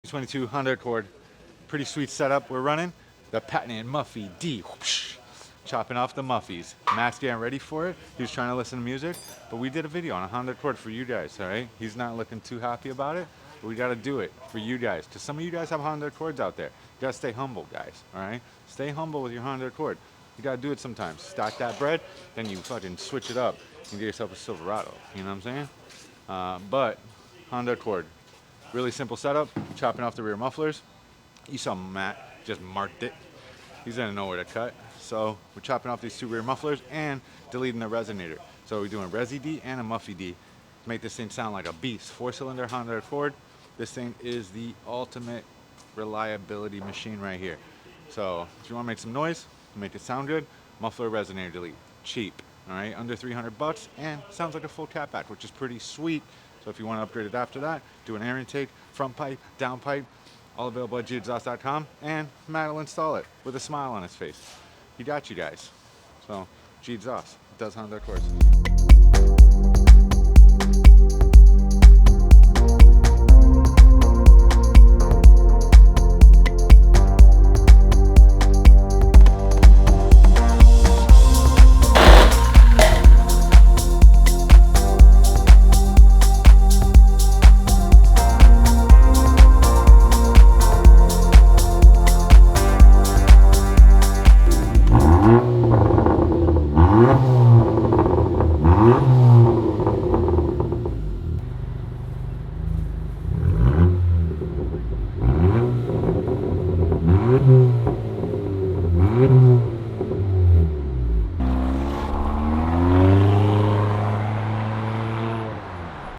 22 Honda Accord, pretty sweet setup we're running. The patented Muffy D, whoosh, chopping off the Muffies. Matt's getting ready for it. He was trying to listen to music, but we did a video on a Honda Accord for you guys, all right? He's not looking too happy about it, but we gotta do it for you guys, because some of you guys have Honda Accords out there. You gotta stay humble, guys, all right? Stay humble with your Honda Accord. You gotta do it sometimes. Stack that bread, then you fucking switch it up and get yourself a Silverado, you know what I'm saying? But Honda Accord, really simple setup, chopping off the rear mufflers. You saw Matt just marked it. He's gonna know where to cut. So we're chopping off these two rear mufflers and deleting the resonator. So we're doing a Resi D and a Muffy D to make this thing sound like a beast. 4-cylinder Honda Accord. This thing is the ultimate reliability machine right here. So if you wanna make some noise, make it sound good, muffler resonator delete. Cheap, all right? Under 300 bucks and sounds like a full catback, which is pretty sweet. So if you want to upgrade it after that, do an air intake, front pipe, down pipe, all available at Gexhaust.com, and Matt will install it with a smile on his face. He got you guys. So Gexhaust does Honda Accords.